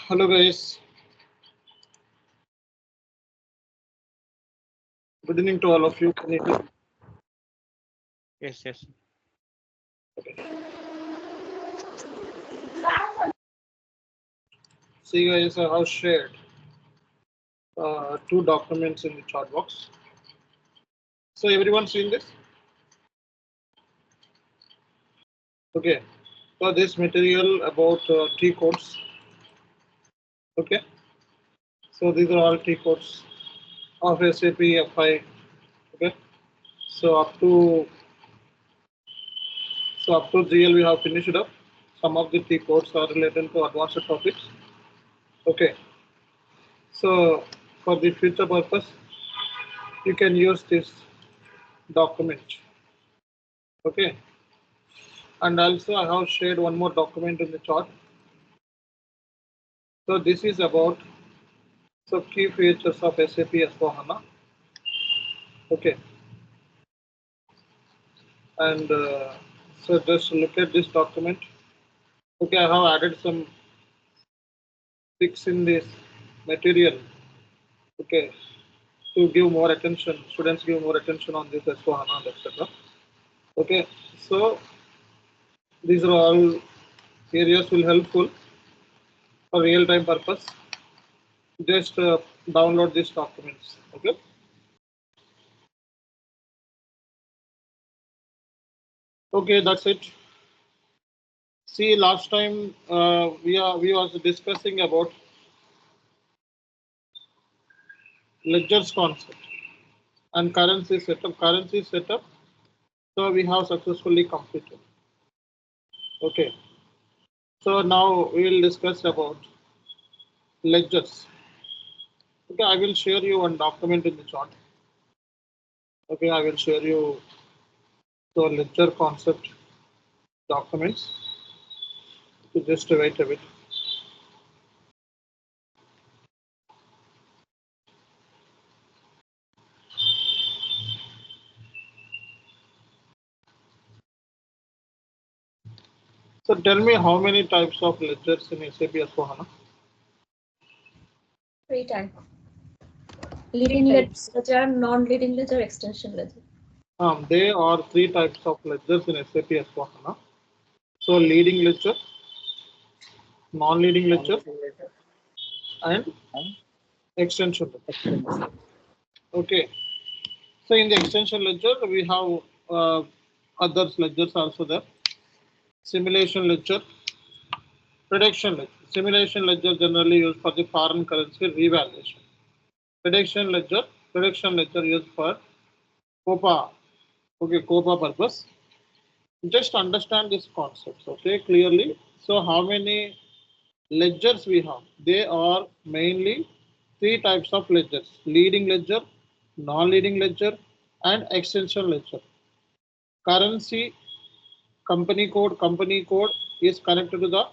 Hello guys. Good evening to all of you. Can you hear me? Yes, yes. Okay. See guys, I have shared two documents in the chat box. So everyone seen this? Okay. So this material about T codes. Okay. So these are all T codes of SAP FI. Okay. So up to GL we have finished up. Some of the T codes are related to advanced topics. Okay. So for the future purpose, you can use this document. Okay. And also I have shared one more document in the chart. So this is about key features of SAP S4HANA. Okay. And so just look at this document. Okay, I have added some pics in this material. Okay, to give more attention, students give more attention on this S4HANA, etc. Okay, so these are all areas will helpful for real-time purpose. Just download these documents. Okay. Okay, that's it. See, last time we was discussing about ledgers concept and currency setup. So we have successfully completed. Okay. So now we will discuss about ledgers. Okay, I will share you one document in the chart. Okay, I will share you the ledger concept documents. So just wait a bit. So tell me how many types of ledgers in SAP S4HANA? 3 types. Leading ledger, non-leading ledger, extension ledger. There are 3 types of ledgers in SAP S4HANA. So leading ledger, non-leading ledger, and extension ledger. Okay. So in the extension ledger, we have other ledgers also there. Simulation ledger, prediction ledger. Simulation ledger generally used for the foreign currency revaluation. Prediction ledger used for COPA. Okay, COPA purpose. Just understand these concepts, okay, clearly. So how many ledgers we have? They are mainly 3 types of ledgers: leading ledger, non-leading ledger, and extension ledger. Currency, company code is connected to the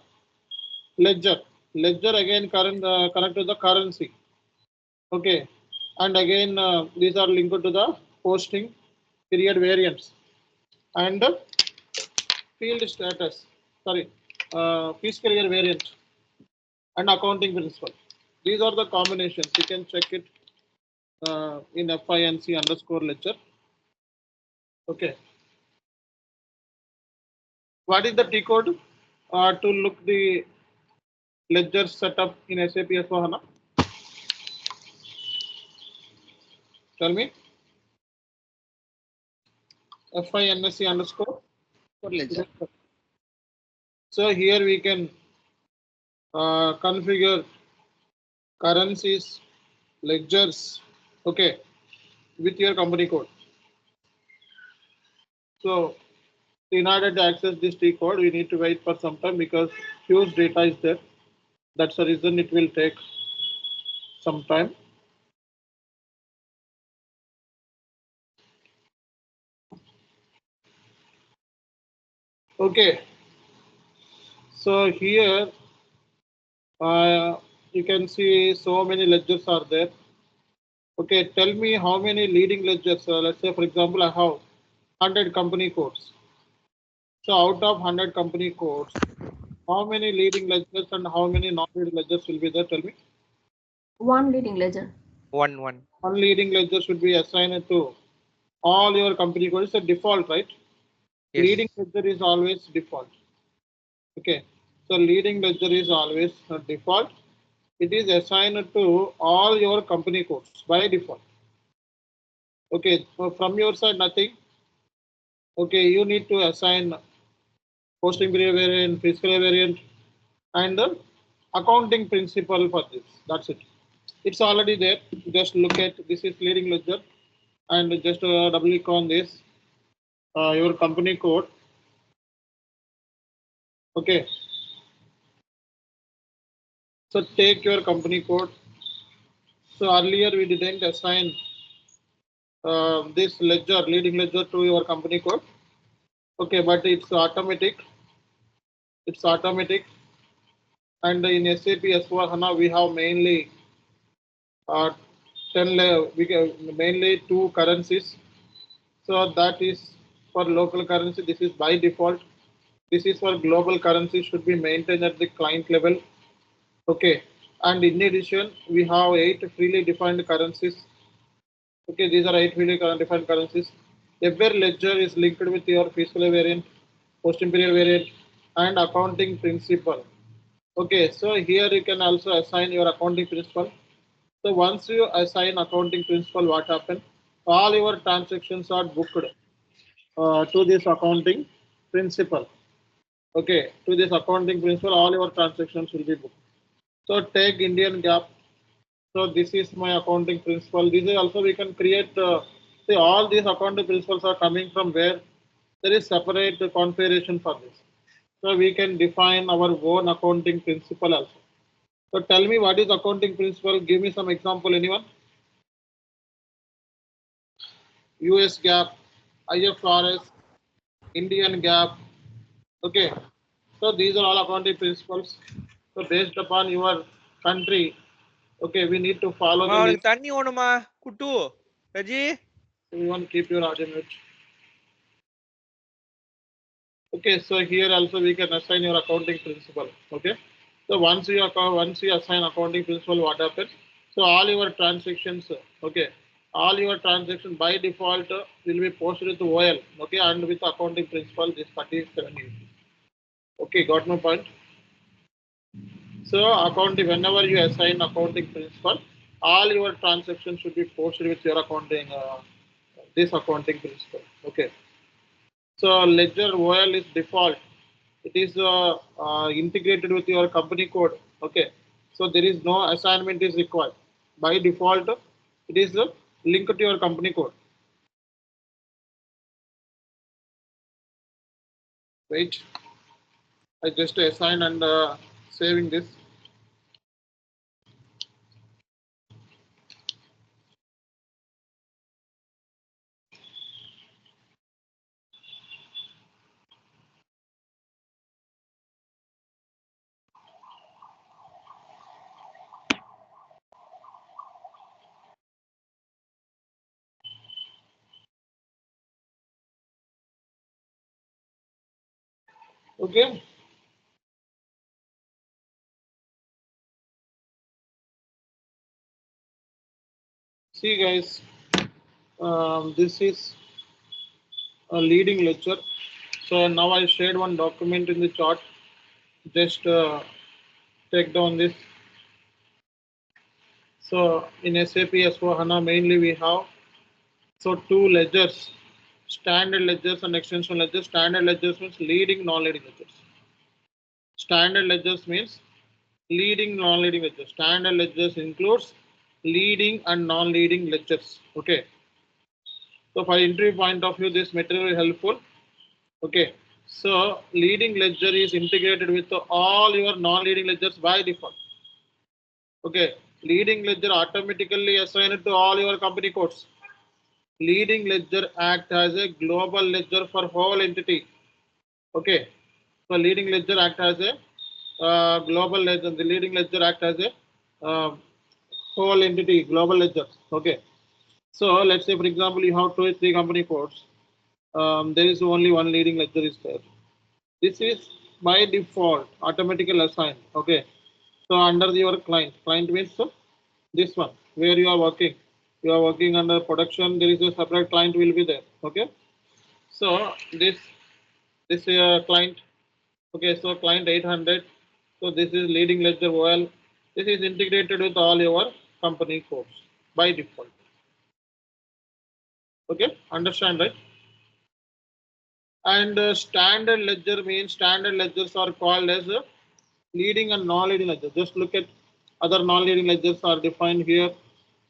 ledger. Ledger again connected to the currency. Okay, and again these are linked to the posting period variance and field status. Sorry, fiscal year variant and accounting principle. These are the combinations. You can check it in FINC_ledger. Okay. What is the T code to look the ledger setup in SAP S4HANA? Tell me. FINC_ledger. So here we can configure currencies, ledgers, okay, with your company code. So in order to access this T code, we need to wait for some time because huge data is there. That's the reason it will take some time. Okay. So here you can see so many ledgers are there. Okay, tell me how many leading ledgers. Let's say, for example, I have 100 company codes. So out of 100 company codes, How many leading ledgers and how many non-leading ledgers will be there? Tell me. One leading ledger. One. One leading ledger should be assigned to all your company code. It's a default, right? Yes. Leading ledger is always default. Okay. So leading ledger is always a default. It is assigned to all your company codes by default. Okay. So from your side, nothing. Okay. You need to assign posting period variant, fiscal variant, and the accounting principle for this. That's it. It's already there. Just look at this is leading ledger, and just double click on this. Your company code. Okay. So take your company code. So earlier we didn't assign this ledger, leading ledger to your company code. Okay, but it's automatic. It's automatic. And in SAP S4HANA we have mainly mainly 2 currencies. So that is for local currency. This is by default. This is for global currency. Should be maintained at the client level. Okay. And in addition, we have 8 freely defined currencies. Okay, these are 8 freely defined currencies. Every ledger is linked with your fiscal variant, posting period variant, and accounting principle. Okay, so here you can also assign your accounting principle. So once you assign accounting principle, what happens? All your transactions are booked to this accounting principle. Okay, to this accounting principle, all your transactions will be booked. So take Indian GAAP. So this is my accounting principle. This is also we can create. See, all these accounting principles are coming from where there is separate configuration for this. So we can define our own accounting principle also. So tell me what is accounting principle? Give me some example. Anyone? US GAAP, IFRS, Indian GAAP. Okay. So these are all accounting principles. So based upon your country, okay, we need to follow the list. தண்ணி ஓணுமா குட்டு ரஜி You want to keep your audio mute. Okay, so here also we can assign your accounting principle. Okay, so once you assign accounting principle, what happens? So all your transactions, okay, all your transactions by default will be posted to OL. Okay, and with accounting principle, this 37 units. Okay, got my point. So accounting, whenever you assign accounting principle, all your transactions should be posted with your accounting this accounting principle. Okay. So ledger OL is default. It is integrated with your company code. Okay. So there is no assignment is required. By default, it is linked to your company code. Wait. I just assign and saving this. Okay. See guys, this is a leading ledger. So now I shared one document in the chart. Just take down this. So in SAP S4HANA mainly we have 2 ledgers, standard ledgers and extension ledgers. Standard ledgers means leading, non-leading ledgers. Standard ledgers means leading, non-leading ledgers. Standard ledgers includes leading and non-leading ledgers. Okay. So for interview point of view, this material is helpful. Okay. So leading ledger is integrated with all your non-leading ledgers by default. Okay. Leading ledger automatically assigned to all your company codes. Leading ledger act as a global ledger for whole entity. Okay. So leading ledger act as a global ledger. The leading ledger act as a whole entity, global ledger. Okay. So let's say, for example, you have 2 or 3 company codes. There is only one leading ledger is there. This is by default automatically assigned. Okay, so under your client means this one where you are working under production. There is a separate client will be there. Okay, so this client. Okay, so client 800. So this is leading ledger OL. This is integrated with all your company codes by default. Okay, understand, right? And standard ledger means standard ledgers are called as leading and non-leading ledger. Just look at other non-leading ledgers are defined here.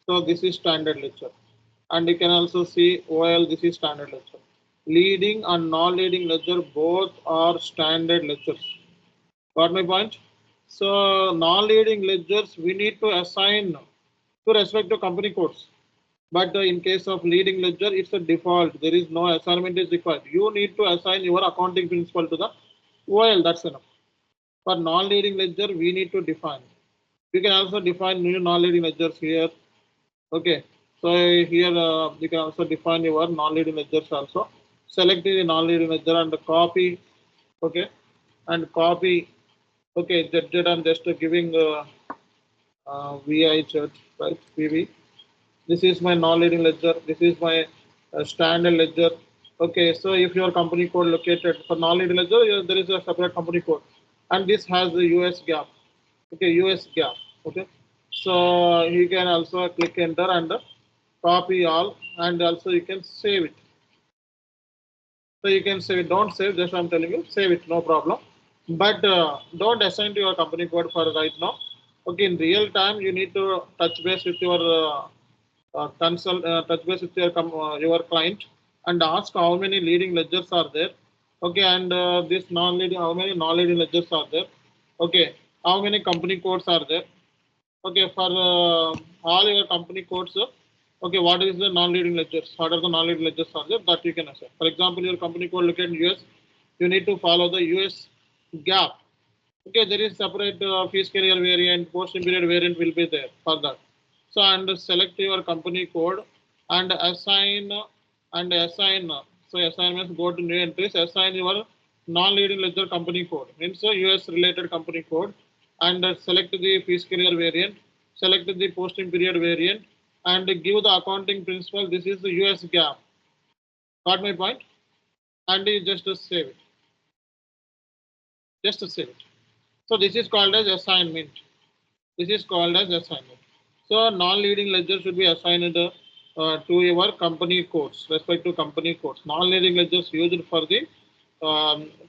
So this is standard ledger. And you can also see OL, this is standard ledger. Leading and non-leading ledger both are standard ledgers. Got my point? So non-leading ledgers we need to assign to respect to company codes. But in case of leading ledger, it's a default. There is no assignment is required. You need to assign your accounting principle to the OL. That's enough. For non-leading ledger, we need to define. You can also define new non-leading ledgers here. Okay. So here you can also define your non-leading ledgers also. Select the non-leading ledger and copy. Okay. And copy. Okay. That I'm just giving VI chart, right? PV. This is my non-leading ledger. This is my standard ledger. Okay, so if your company code located for non-leading ledger, there is a separate company code, and this has the US gap. Okay, US gap. Okay, so you can also click enter and copy all, and also you can save it. So you can save it. Don't save. Just I'm telling you, save it. No problem. But don't assign to your company code for right now. Okay, in real time, you need to touch base with your touch base with your client and ask how many leading ledgers are there. Okay, and this non-leading, how many non-leading ledgers are there? Okay, how many company codes are there? Okay, for all your company codes, okay, what is the non-leading ledgers? What are the non-leading ledgers are there that you can assign? For example, your company code look at US, you need to follow the US gap. Okay, there is separate fees carrier variant, post period variant will be there for that. So and select your company code and assign So assignments go to new entries. Assign your non-leading ledger company code. Means US related company code and select the fees carrier variant. Select the posting period variant and give the accounting principle. This is the US gap. Got my point? And you just save it. Just save it. So this is called as assignment. This is called as assignment. So non-leading ledger should be assigned to your company codes, respect to company codes. Non-leading ledgers used for the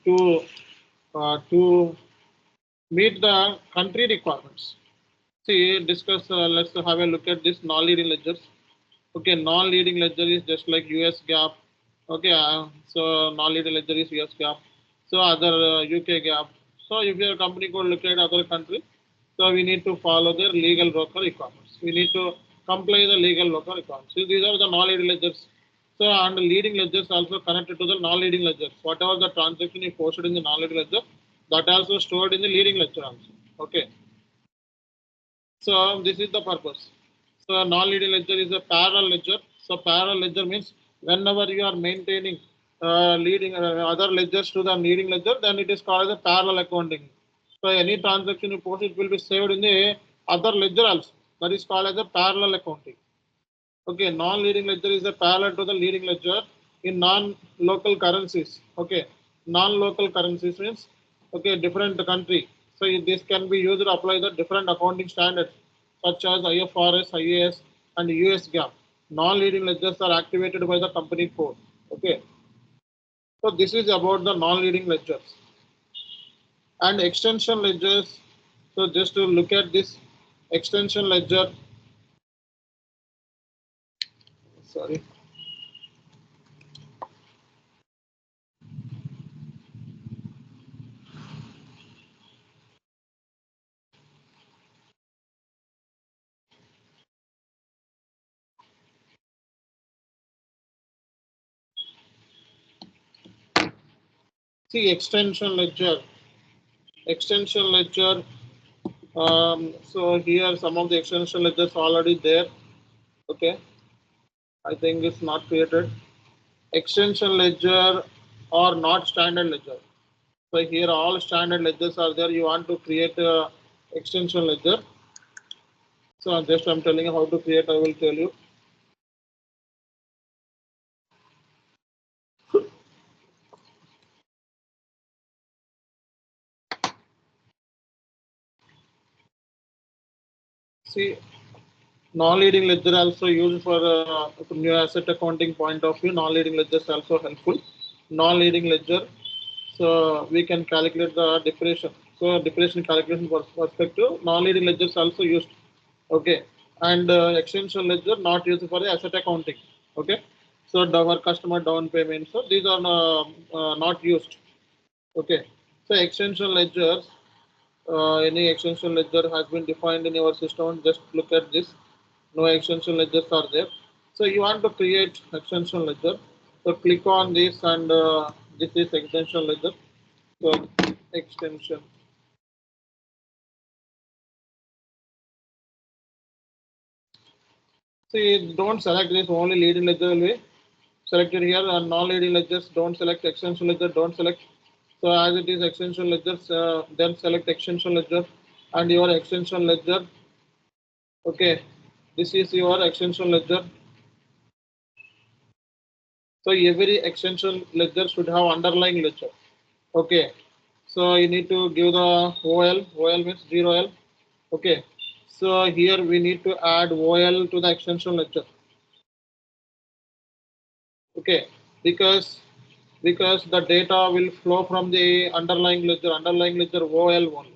to meet the country requirements. See, discuss. Let's have a look at this non-leading ledgers. Okay, non-leading ledger is just like US gap. Okay, so non-leading ledger is US gap. So other UK gap. So if your company could look at other country, so we need to follow their legal local requirements. We need to comply the legal local requirements. So these are the non-leading ledgers. So and leading ledgers also connected to the non-leading ledgers. Whatever the transaction you posted in the non-leading ledger, that also stored in the leading ledger also. Okay. So this is the purpose. So non-leading ledger is a parallel ledger. So parallel ledger means whenever you are maintaining leading other ledgers to the leading ledger, then it is called as a parallel accounting. So any transaction you post, it will be saved in the other ledger also. That is called as a parallel accounting. Okay, non-leading ledger is a parallel to the leading ledger in non-local currencies. Okay, non-local currencies means okay different country. So this can be used to apply the different accounting standards such as IFRS, IAS, and US GAAP. Non-leading ledgers are activated by the company code. Okay, so this is about the non-leading ledgers and extension ledgers. So just to look at this extension ledger. Sorry. See extension ledger. Extension ledger. So here some of the extension ledgers already there. Okay, I think it's not created. Extension ledger or not standard ledger. So here all standard ledgers are there. You want to create a extension ledger. So I'm telling you how to create. I will tell you. See, non-leading ledger also used for new asset accounting point of view. Non-leading ledger is also helpful. Non-leading ledger, so we can calculate the depreciation. So depreciation calculation perspective, non-leading ledger is also used. Okay, and extension ledger not used for the asset accounting. Okay, so our customer down payment. So these are not used. Okay, so extension ledgers. Any extension ledger has been defined in your system. Just look at this. No extension ledgers are there. So you want to create extension ledger. So click on this and this is extension ledger. So extension. See, don't select this, only leading ledger will be selected here, and non-leading ledgers don't select, extension ledger don't select. So as it is extension ledgers, then select extension ledger and your extension ledger. Okay, this is your extension ledger. So every extension ledger should have underlying ledger. Okay, so you need to give the OL. OL means 0L. Okay, so here we need to add OL to the extension ledger. Okay, because the data will flow from the underlying ledger OL only.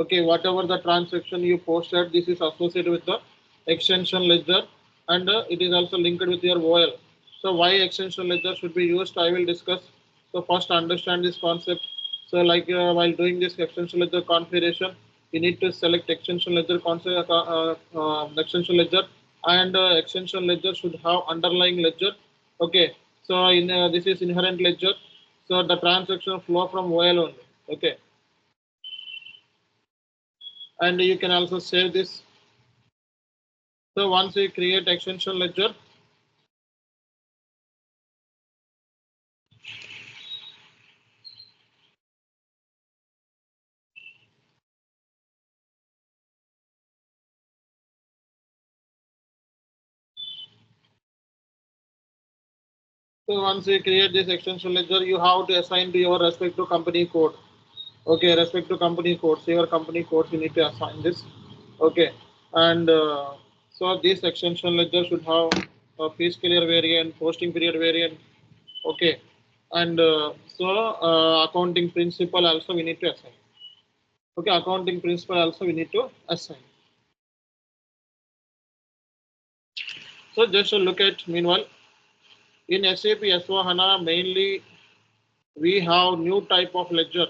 Okay, whatever the transaction you posted, this is associated with the extension ledger, and it is also linked with your OL. So why extension ledger should be used, I will discuss. So first understand this concept. So like while doing this extension ledger configuration, you need to select extension ledger concept, extension ledger, and extension ledger should have underlying ledger. Okay, so in this is inherent ledger. So the transaction flow from OL only. Okay, and you can also save this. So once you create extension ledger, this extension ledger, you have to assign to your respective company code. Okay, respect to company code. So your company code you need to assign this. Okay, and so this extension ledger should have a fees clear variant, posting period variant. Okay, and accounting principle also we need to assign. Okay, accounting principle also we need to assign. So just to look at meanwhile, in SAP S4HANA mainly we have new type of ledger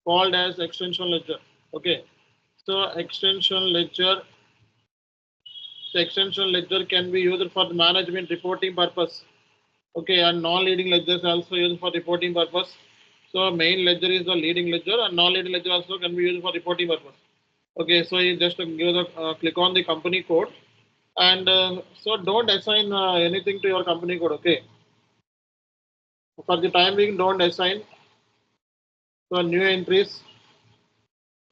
called as extension ledger. Okay, so extension ledger can be used for the management reporting purpose. Okay, and non-leading ledgers also used for reporting purpose. So main ledger is the leading ledger, and non-leading ledger also can be used for reporting purpose. Okay, so you just give the click on the company code, and so don't assign anything to your company code. Okay, for the time being, don't assign. So new entries,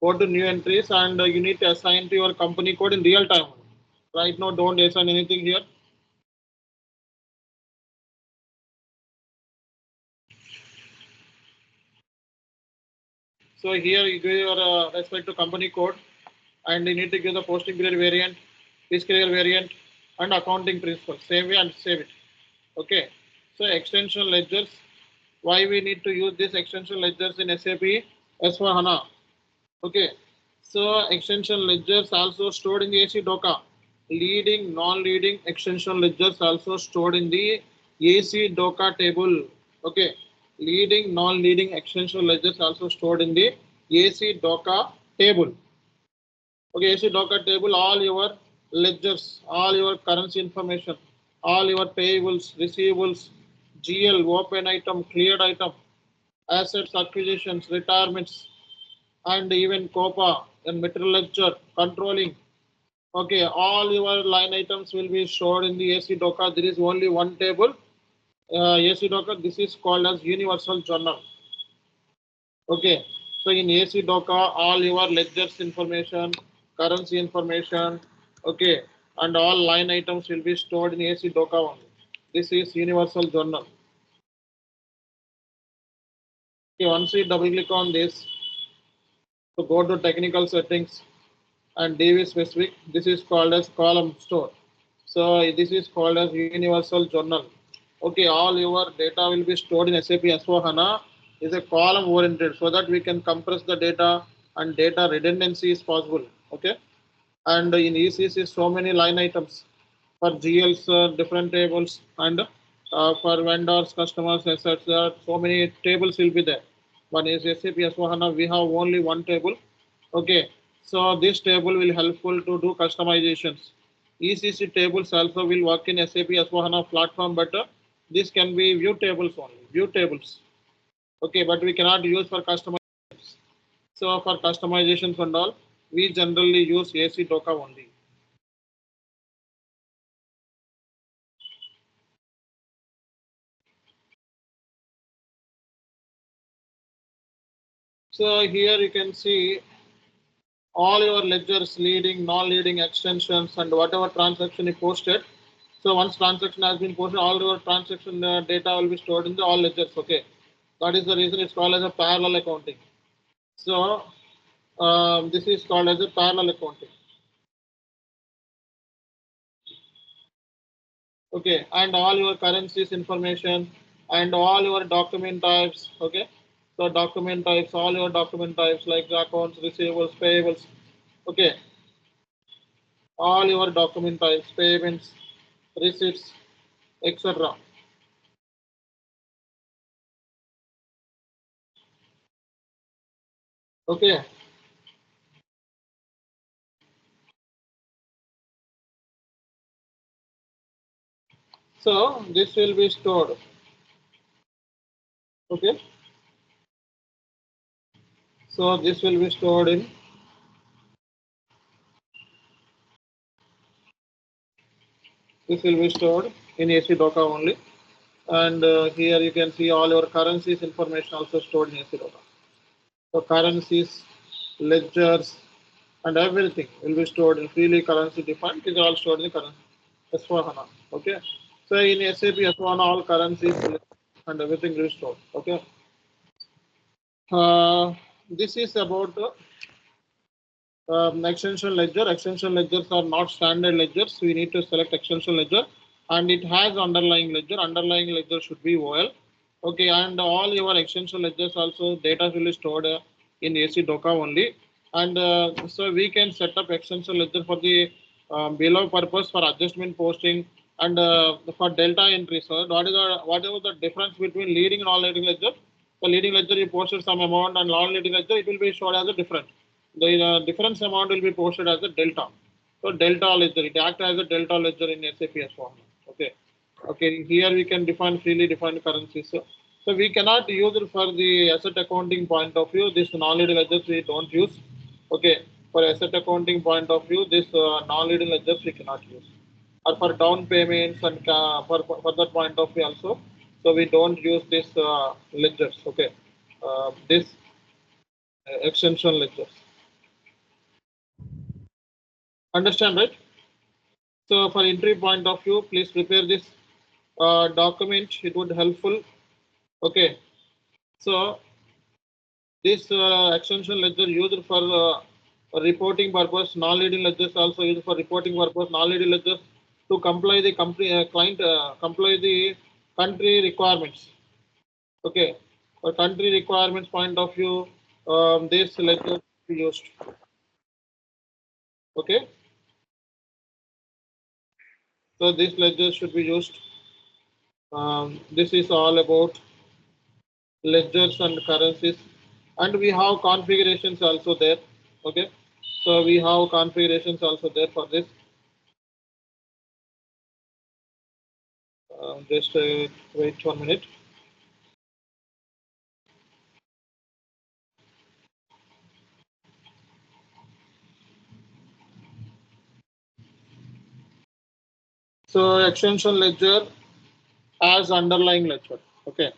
go to new entries, and you need to assign to your company code in real time. Right now, don't assign anything here. So here you give your respect to company code, and you need to give the posting period variant, fees clear variant, and accounting principle. Same way and save it. Okay. So extension ledgers. Why we need to use this extension ledgers in SAP S4HANA? Okay. So extension ledgers also stored in the AC doka. Leading, non-leading extension ledgers also stored in the AC doka table. Okay. Leading, non-leading extension ledgers also stored in the AC doka table. Okay, AC doka table, all your ledgers, all your currency information, all your payables, receivables, GL, open item, cleared item, assets, acquisitions, retirements, and even COPA and material ledger, controlling. Okay, all your line items will be stored in the AC doka. There is only one table, AC doka. This is called as universal journal. Okay, so in AC Doka, all your ledgers information, currency information, okay, and all line items will be stored in AC Doka only. This is universal journal. Okay, once you double click on this, so go to technical settings and DV specific. This is called as column store. So this is called as universal journal. Okay, all your data will be stored in SAP S4HANA is a column oriented so that we can compress the data and data redundancy is possible. Okay, and in ECC so many line items for GLs, different tables, and for vendors, customers, etc. So many tables will be there. But in SAP S4HANA we have only one table. Okay, so this table will helpful to do customizations. ECC tables also will work in SAP S4HANA platform, but this can be view tables only, view tables. Okay, but we cannot use for customizations. So for customizations and all, we generally use AC Doka only. So here you can see all your ledgers, leading, non-leading extensions, and whatever transaction you posted. So once transaction has been posted, all your transaction data will be stored in the all ledgers. Okay, that is the reason it's called as a parallel accounting. So this is called as a parallel accounting. Okay, and all your currencies information and all your document types. Okay, so document types, all your document types like accounts, receivables, payables. Okay, all your document types, payments, receipts, etc. Okay, so this will be stored. Okay, so this will be stored in AC Doka only. And here you can see all your currencies information also stored in AC Doka. So currencies, ledgers, and everything will be stored in freely currency defined. These are all stored in the currency S4HANA. Okay. So in SAP S4HANA, all currencies and everything will be stored. Okay. This is about extension ledger. Extension ledgers are not standard ledgers. We need to select extension ledger, and it has underlying ledger. Underlying ledger should be OL. Okay, and all your extension ledgers also data will be stored in AC Doka only. And so we can set up extension ledger for the below purpose for adjustment posting and for delta entry. So whatever the difference between leading and non-leading ledger? The leading ledger you posted some amount and non-leading ledger it will be showed as a difference. The difference amount will be posted as a delta. So delta ledger, it acts as a delta ledger in SAP S4HANA. Okay. Okay, here we can define freely defined currencies. So we cannot use it for the asset accounting point of view. This non-leading ledgers we don't use. Okay, for asset accounting point of view, this non-leading ledgers we cannot use. Or for down payments and for that point of view also. So we don't use this ledgers. Okay, this extension ledgers. Understand, right? So for entry point of view, please prepare this document. It would helpful. Okay. So this extension ledger used for reporting purpose. Non-leading ledgers also used for reporting purpose. Non-leading ledgers to comply the company client comply the country requirements. Okay. For country requirements point of view, this ledger be used. Okay. So this ledger should be used. This is all about ledgers and currencies, and we have configurations also there. Okay, so we have configurations also there for this. Just wait 1 minute. So extension ledger as underlying ledger. Okay,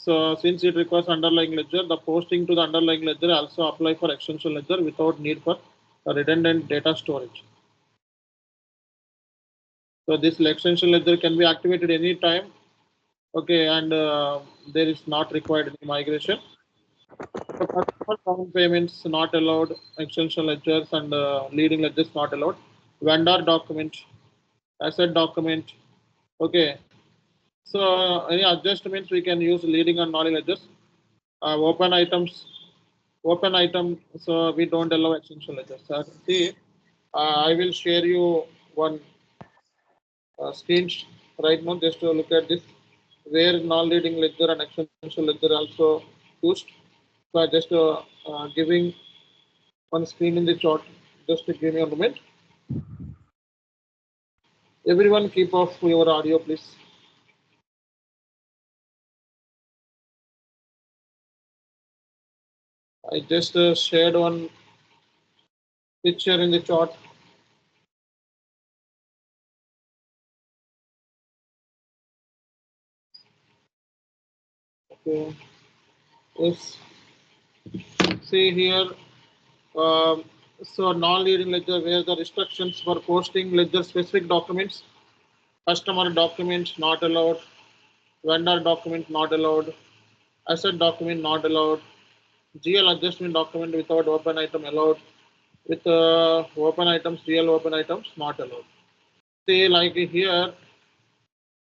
So since it requires underlying ledger, the posting to the underlying ledger also apply for extension ledger without need for redundant data storage. So this extension ledger can be activated anytime. Okay, and there is not required any migration. So customer down payments not allowed, extension ledgers and leading ledgers not allowed. Vendor document, asset document. Okay, so any adjustments we can use leading and non ledgers. Open items, open item. So we don't allow extension ledgers. See, I will share you one screen right now just to look at this, where non-leading ledger and extension ledger also used. So I just giving one screen in the chart. Just to give me a moment. Everyone keep off your audio, please. I just shared one picture in the chart. Okay. Yes. See here. Um, so non-leading ledger where the restrictions for posting ledger specific documents, customer documents not allowed, vendor document not allowed, asset document not allowed, GL adjustment document without open item allowed, with open items, GL open items not allowed. Say like here,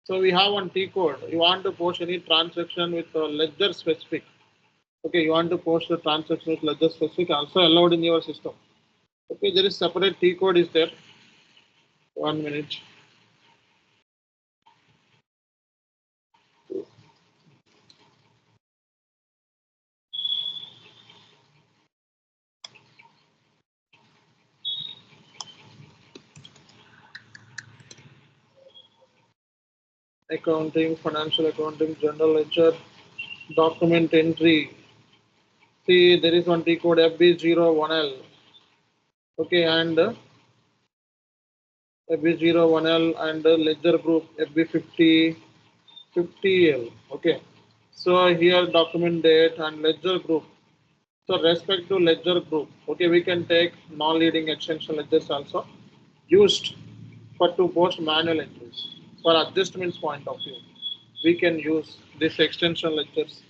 so we have one T code. You want to post any transaction with ledger specific. Okay, you want to post a transaction with ledger specific also allowed in your system. Okay, there is separate T code is there. 1 minute. Accounting, financial accounting, general ledger, document entry. See, there is one T code FB01L. Okay, and FB01L and ledger group FB50L. Okay, so here document date and ledger group. So respect to ledger group. Okay, we can take non-leading extension ledgers also used for to post manual entries. For adjustments point of view, we can use this extension ledgers.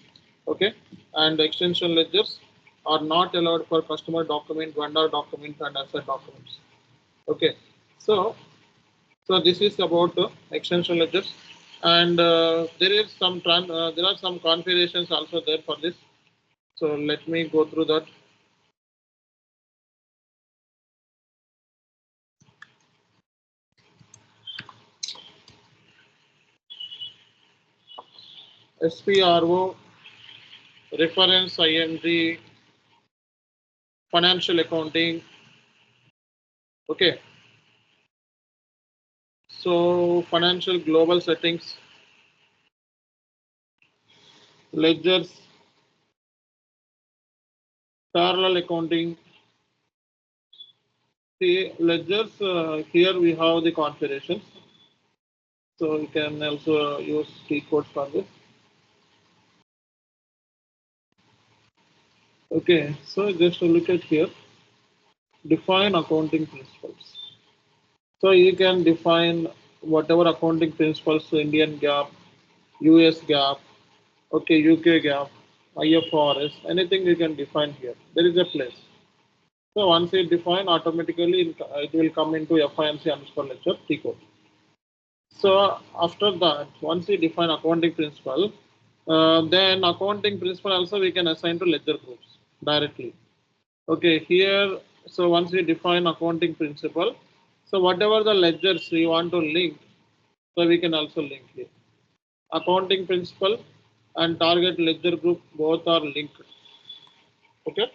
Okay, and extension ledgers are not allowed for customer document, vendor document, and asset documents. Okay, so this is about extension ledgers, and there is some there are some configurations also there for this. So let me go through that. SPRO, reference IMG, financial accounting. Okay, so financial global settings, ledgers, parallel accounting. See, ledgers, here we have the configurations. So you can also use T codes for this. Okay, so just to look at here, define accounting principles. So you can define whatever accounting principles, Indian GAAP, US GAAP, okay, UK GAAP, IFRS, anything you can define here. There is a place. So once you define, automatically it will come into FINC underscore ledger T code. So after that, once we define accounting principle, then accounting principle also we can assign to ledger groups directly. Okay, here, so once we define accounting principle, so whatever the ledgers we want to link, so we can also link here. Accounting principle and target ledger group both are linked. Okay.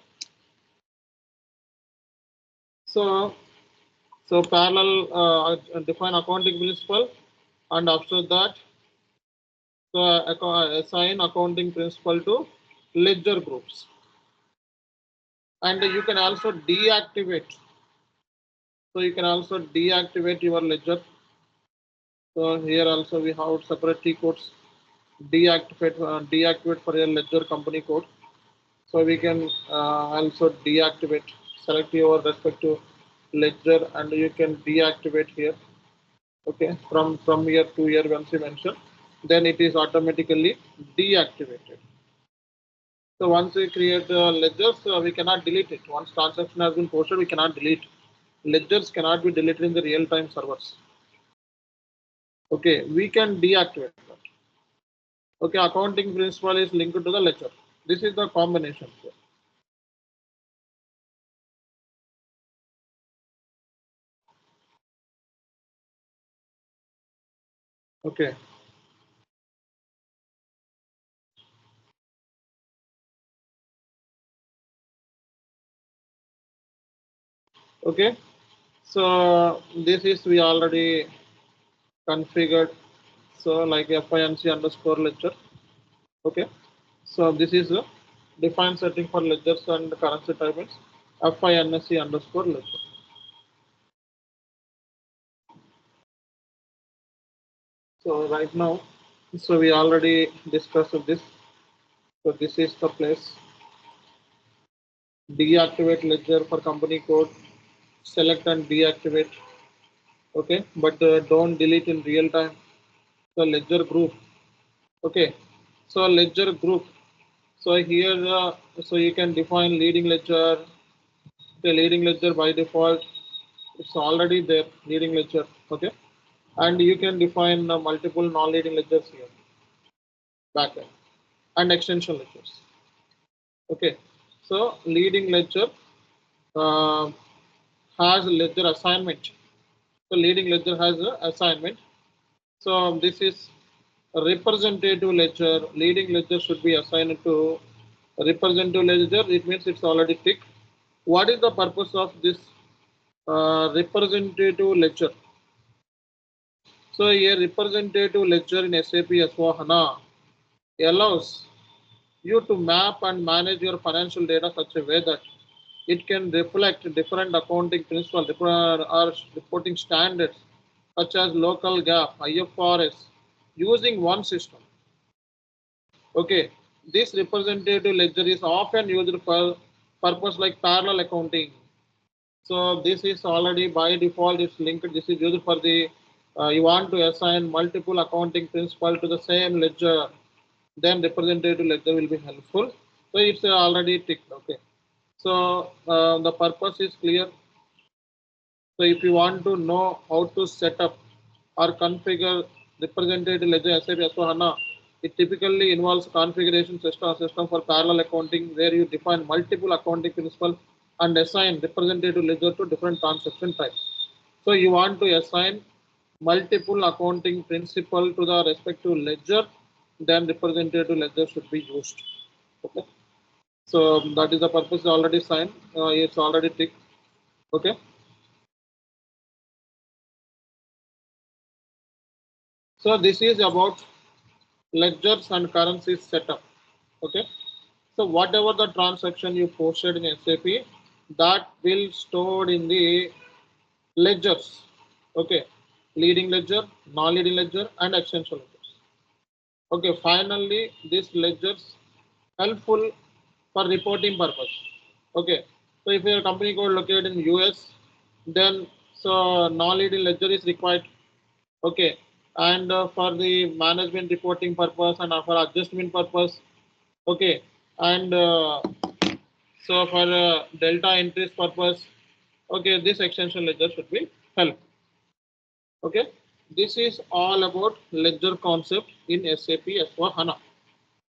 So, so parallel define accounting principle, and after that, so assign accounting principle to ledger groups, and you can also deactivate. So you can also deactivate your ledger. So here also we have separate T codes. deactivate for a ledger company code. So we can also deactivate. Select your respective ledger and you can deactivate here. Okay, from year to year once you mention, then it is automatically deactivated. So once we create ledgers, we cannot delete it. Once transaction has been posted, we cannot delete. Ledgers cannot be deleted in the real-time servers. Okay, we can deactivate that. Okay, accounting principal is linked to the ledger. This is the combination here. Okay. Okay. So this is we already configured. So like FINC underscore ledger. Okay. So this is a defined setting for ledgers and currency types. FINC underscore ledger. So right now, so we already discussed this. So this is the place. Deactivate ledger for company code. Select and deactivate. Okay, but don't delete in real time. So ledger group. Okay, so ledger group. So here, so you can define leading ledger. The leading ledger by default, it's already there. Leading ledger. Okay, and you can define multiple non-leading ledgers here. Backend and extension ledgers. Okay, so leading ledger uh, has ledger assignment. So leading ledger has an assignment. So this is a representative ledger. Leading ledger should be assigned to representative ledger. It means it's already ticked. What is the purpose of this representative ledger? So a representative ledger in SAP S4HANA allows you to map and manage your financial data such a way that it can reflect different accounting principles or reporting standards such as local GAAP, IFRS, using one system. Okay, this representative ledger is often used for purpose like parallel accounting. So this is already by default it's linked. This is used for the you want to assign multiple accounting principle to the same ledger, then representative ledger will be helpful. So it's already ticked. Okay. So the purpose is clear. So if you want to know how to set up or configure representative ledger SAP S4HANA, it typically involves configuration system for parallel accounting where you define multiple accounting principles and assign representative ledger to different transaction types. So you want to assign multiple accounting principle to the respective ledger, then representative ledger should be used. Okay. So that is the purpose already signed. It's already ticked. Okay. So this is about ledgers and currencies setup. Okay. So whatever the transaction you posted in SAP, that will stored in the ledgers. Okay. Leading ledger, non-leading ledger, and extension ledgers. Okay. Finally, these ledgers helpful for reporting purpose. Okay. So if your company code located in US, then so non-leading ledger is required. Okay, and for the management reporting purpose and for adjustment purpose. Okay, and so for delta entries purpose. Okay, this extension ledger should be help. Okay, this is all about ledger concept in SAP S4HANA.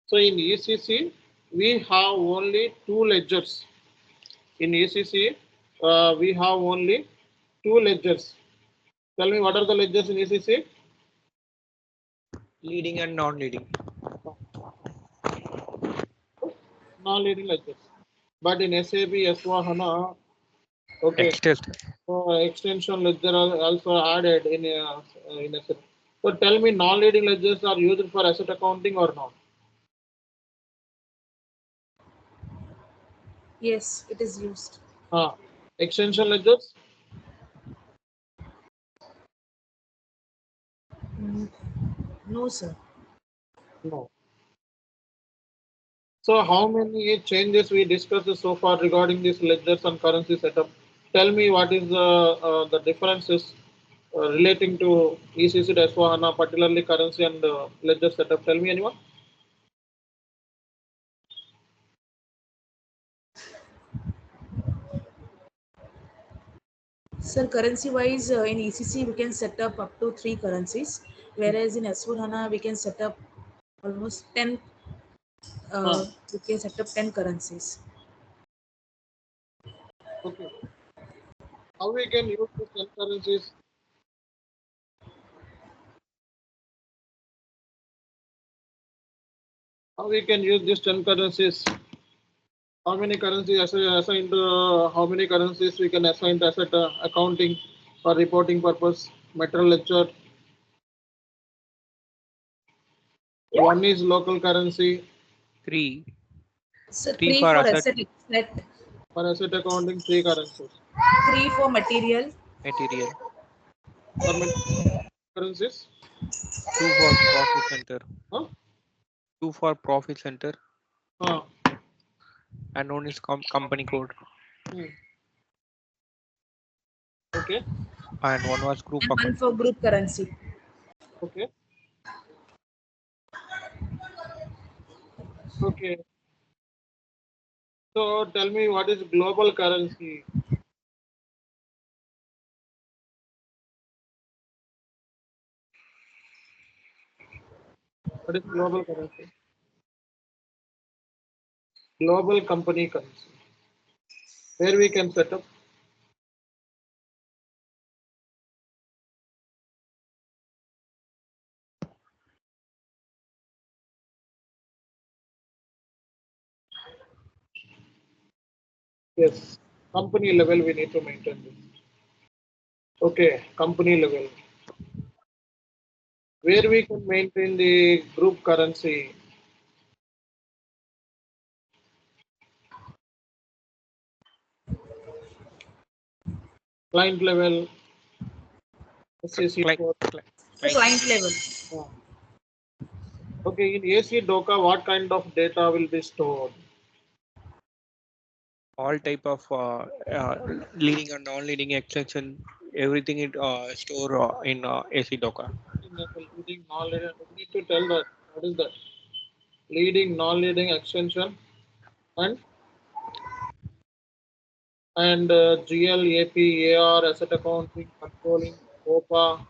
So in ECC we have only two ledgers. In ECC we have only two ledgers. Tell me what are the ledgers in ECC? Leading and non-leading. Non-leading ledgers. But in SAP S4HANA, okay, extension ledger are also added in SAP. So tell me, non-leading ledgers are used for asset accounting or not? Yes, it is used. Extension ledgers? No, sir. No. So how many changes we discussed so far regarding these ledgers and currency setup? Tell me what is the differences relating to ECC to S4HANA, particularly currency and ledger setup. Tell me anyone? Sir, currency wise, in ECC we can set up to 3 currencies, whereas in S4HANA we can set up almost 10. Huh. We can set up 10 currencies. Okay. How we can use these 10 currencies? How we can use these 10 currencies? How many currencies assigned? How many currencies we can assign to asset accounting for reporting purpose? Material ledger. One is local currency. 3. So 3 3 for for asset asset, For asset accounting, 3 currencies. 3 for material, material. For currencies. 2 for profit center. Huh? 2 for profit center. Huh. And one is company code. Okay. And one was group and 1 account. for group currency. Okay. Okay. So tell me what is global currency? What is global currency? Global company currency. Where we can set up? Yes. Company level we need to maintain this. Okay. Company level. Where we can maintain the group currency? Client level. SAC Client, code. So client. client level. Yeah. Okay. In AC Doka, what kind of data will be stored? All type of leading and non-leading extension, everything it store in AC Docker. Leading, non-leading. We need to tell that. What is that? Leading, non-leading extension and GL, AP, AR, asset accounting, controlling, OPA,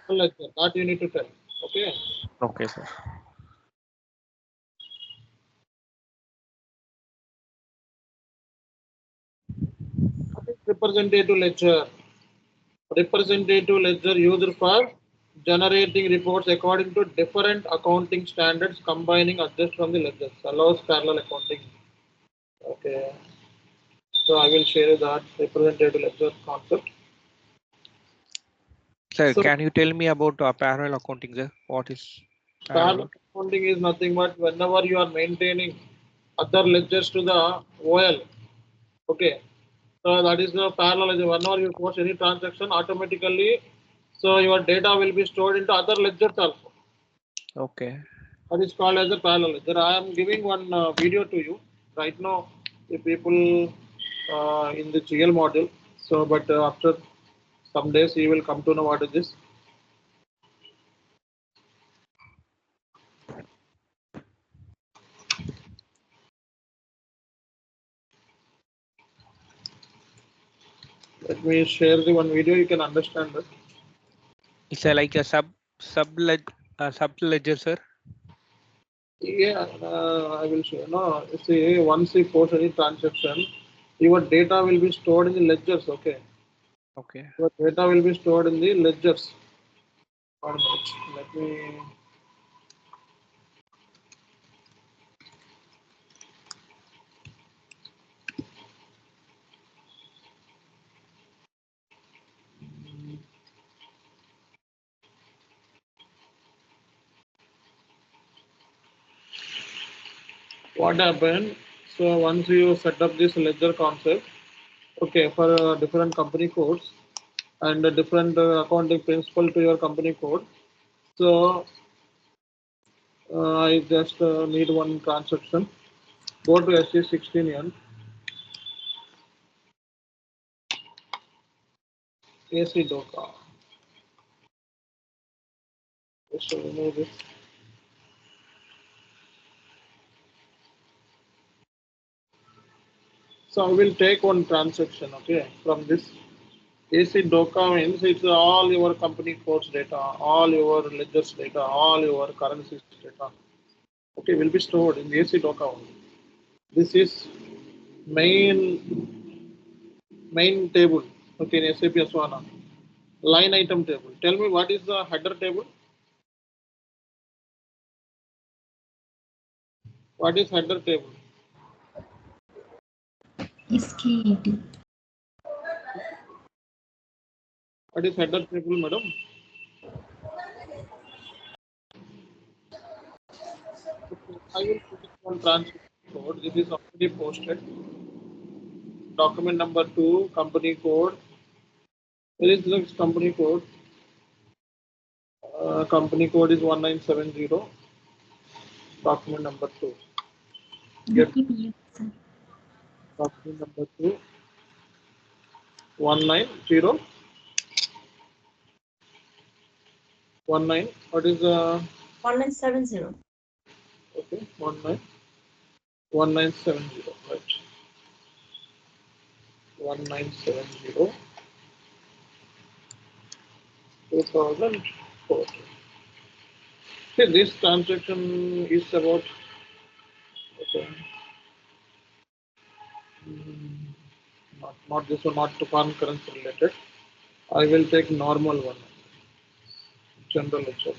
all like that. That you need to tell. Okay. Okay, sir. What is representative ledger? Representative ledger used for generating reports according to different accounting standards, combining adjust from the ledgers. Allows parallel accounting. Okay. So I will share that representative ledger concept. Sir, So can you tell me about parallel accounting, sir? What is parallel parallel? accounting is nothing but whenever you are maintaining other ledgers to the OL. Okay. So that is the parallel. Whenever you post any transaction, automatically, so your data will be stored into other ledgers also. Okay. That is called as a parallel ledger. I am giving one video to you right now. The people in the GL module. So, but after some days, you will come to know what is this. Let me share the one video. You can understand that. It's like a sub ledger, sir. Yeah, I will show. No, see, once you post any transaction, your data will be stored in the ledgers. Okay, Okay. your data will be stored in the ledgers. 1 minute. Let me. What happened? So once you set up this ledger concept, okay, for different company codes and a different accounting principle to your company code. So I just need one transaction. Go to SC16 and AC Doka. Just remove this. So I will take one transaction, okay, from this. AC Doka means it's all your company codes data, all your ledgers data, all your currencies data. Okay, will be stored in the AC Doka only. This is main table, okay, in SAP S4HANA. Line item table. Tell me what is the header table? What is header table? SK80. What is header table, madam? Okay, I will put it on transaction code. This is already posted. Document number 2, company code. Where is the company code? Company code is 1970. Document number 2. Get DPPF, sir. document number 2. 190. 19. What is the 1970. okay? 1970. Right. 1970. 2004. See, this transaction is about okay. Not this one, not to foreign currency related. I will take normal one, general ledger.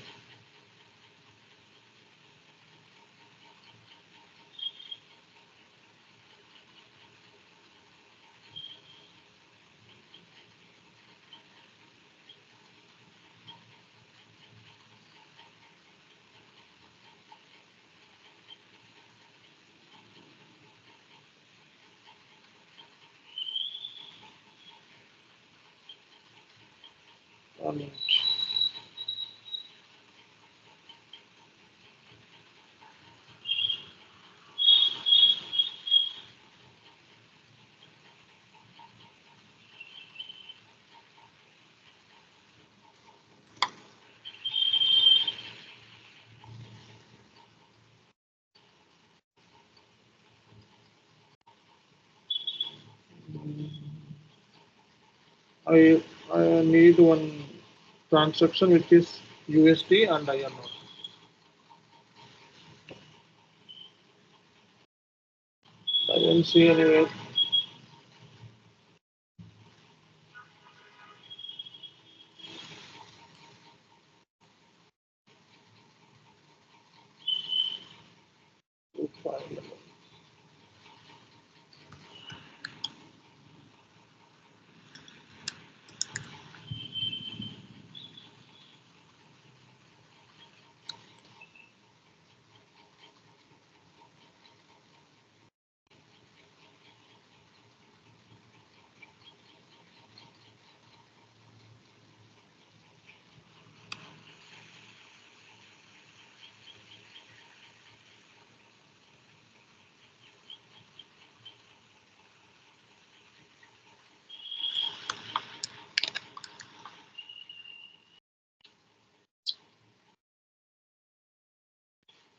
I need one transaction which is USD and INR. I don't see anywhere.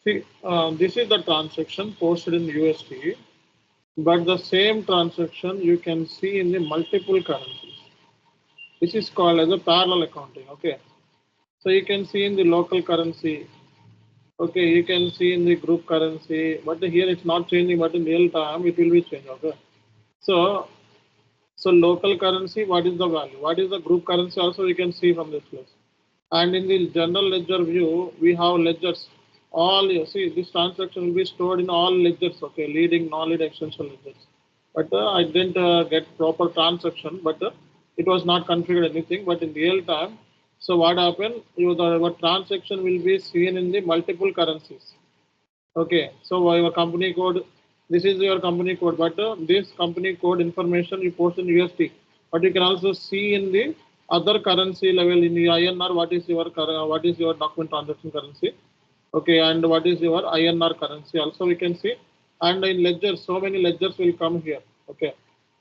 See, this is the transaction posted in USD, but the same transaction you can see in the multiple currencies. This is called as a parallel accounting. Okay, so you can see in the local currency. Okay, you can see in the group currency, but here it's not changing, but in real time it will be changed. Okay, so local currency, what is the value? What is the group currency? Also, we can see from this place. And in the general ledger view, we have ledgers. All you see, this transaction will be stored in all ledgers. Okay, leading, non-lead, extension ledgers. But I didn't get proper transaction, but it was not configured anything. But in real time, so what happened? Your transaction will be seen in the multiple currencies. Okay, so your company code, this is your company code, but this company code information you post in USD, but you can also see in the other currency level in the INR what is your document transaction currency. Okay, and what is your INR currency also we can see. And in ledgers, so many ledgers will come here. Okay,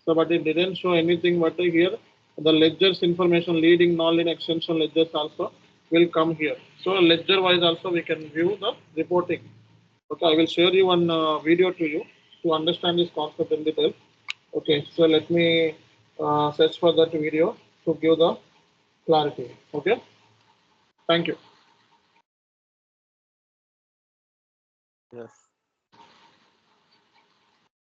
so but it didn't show anything, but here the ledgers information, leading, non-leading, extension ledgers also will come here. So ledger wise also we can view the reporting. Okay, I will share you one video to you to understand this concept in detail. Okay, so let me search for that video to give the clarity. Okay, thank you. Yes.